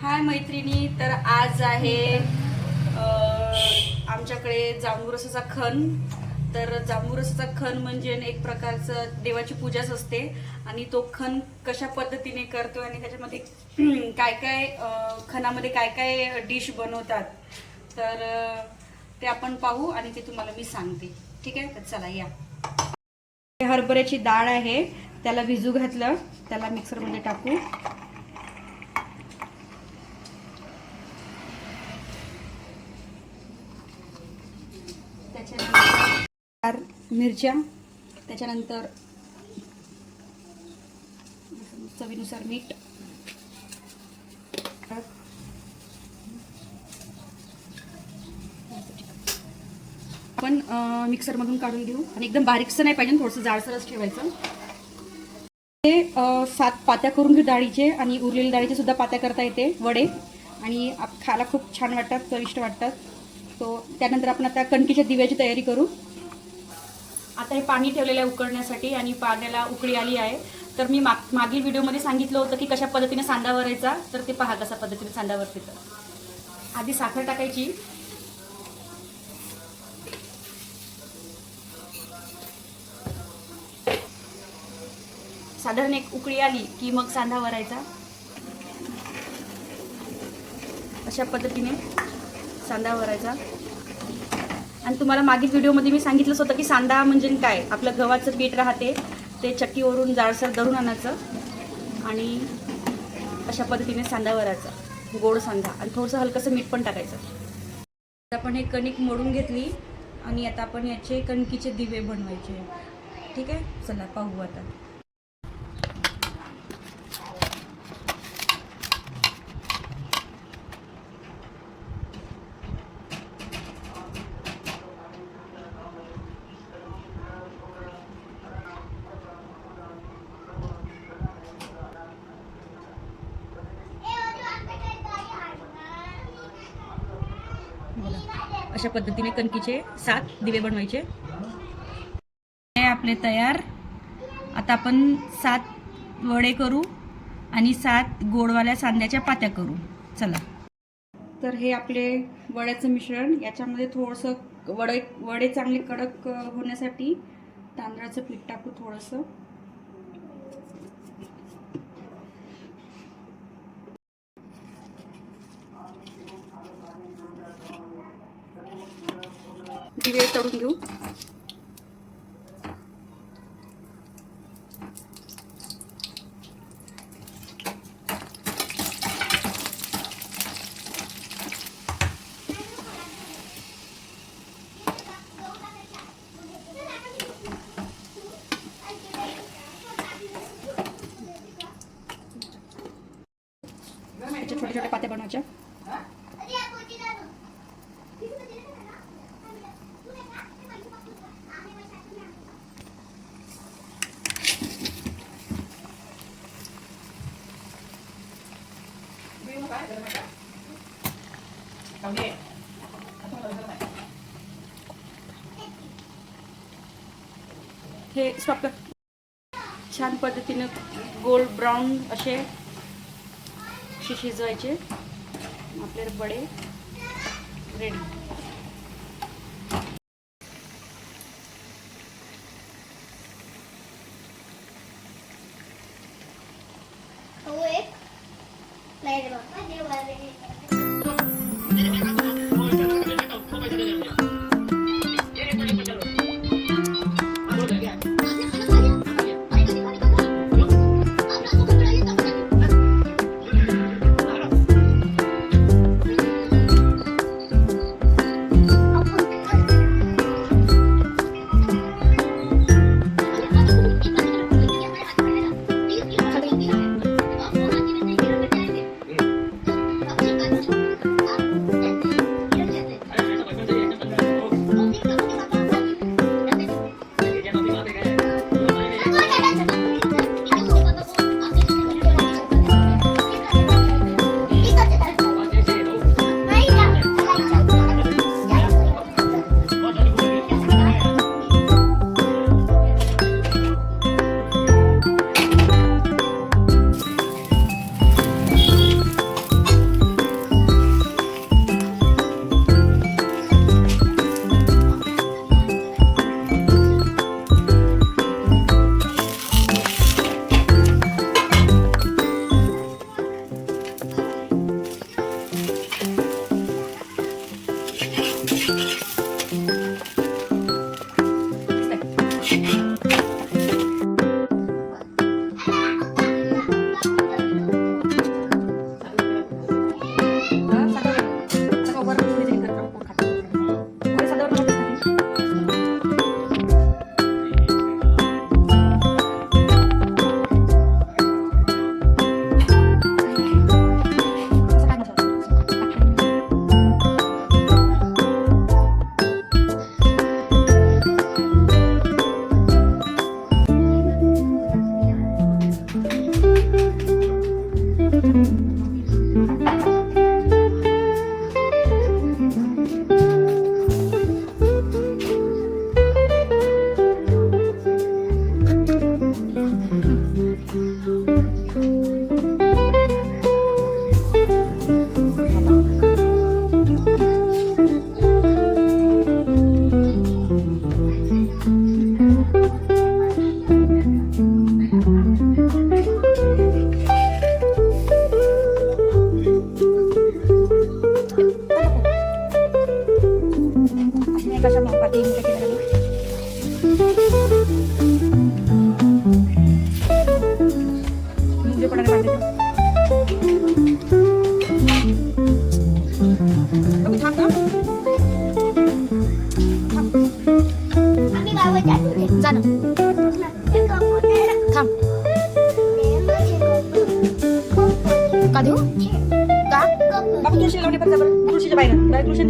हाय मैत्रिणी, तर आज आहे आमच्याकडे जांभूरसाचा खण. तर जांभूरसाचा खण म्हणजे एक प्रकारचं देवाची पूजाच असते आणि तो खण कशा पद्धतीने करतो आणि त्याच्यामध्ये काय काय खणामध्ये काय काय डिश बनवतात तर ते आपण पाहू आणि ते तुम्हाला मी सांगते. ठीक आहे, तर चला या. हरभऱ्याची डाळ आहे, त्याला भिजू घातलं, त्याला मिक्सरमध्ये टाकू. त्याच्यानंतर मिरच्या, त्याच्यानंतर चवीनुसार मीठ, आपण मिक्सरमधून काढून घेऊ आणि एकदम बारीकसं नाही पाहिजे, थोडंसं जाडसरच ठेवायचं. ते 7 पात्या करून घेऊ डाळीचे आणि उरलेल्या डाळीचे सुद्धा पात्या करता येते वडे आणि खायला खूप छान वाटतात, चविष्ट वाटतात. तो त्यानंतर आपण आता कणकीच्या दिव्याची तयारी करू. आता हे पाणी ठेवलेलं आहे उकळण्यासाठी आणि पाण्याला उकळी आली आहे. तर मी मागील व्हिडिओमध्ये सांगितलं होतं की कशा पद्धतीने सांडा वरायचा, तर ते पहा कशा पद्धतीने सांडा वरते. तर आधी साखर टाकायची, साधारण एक उकळी आली की मग सांडा वरायचा. अशा पद्धतीने सांडा वरायचा. आणि तुम्हाला मागील व्हिडिओमध्ये मी सांगितलंच होतं की सांडा म्हणजे काय, आपलं गव्हाचं पीठ राहते ते चक्कीवरून जाडसर दळून आणायचं आणि अशा पद्धतीने सांडा वरायचा, गोड सांडा, आणि थोडंसं हलकंसं मीठ पण टाकायचं. आपण हे कणिक मोडून घेतली आणि आता आपण याचे कणकीचे दिवे बनवायचे. ठीक आहे, चला पाहू आता. अशा पद्धतीने कणकीचे 7 दिवे बनवायचे. हे आपले तयार. आता आपण 7 वडे करू आणि 7 गोडवाल्या सांड्याच्या पात्या करू. चला. तर हे आपले वड्याचं मिश्रण, याच्यामध्ये थोडंसं वडे चांगले कडक होण्यासाठी तांदळाचं पीठ टाकू थोडंसं. दिवे तळून घेऊ. छोट्या छोट्या पात्या बनवायच्या. हे स्टॉप कर. छान पद्धतीने गोल्ड ब्राऊन असे शिजवायचे. आपले वडे रेडी. का बाबा तुळशी लावली पण बरं तुळशीच्या बाहेर तुळशी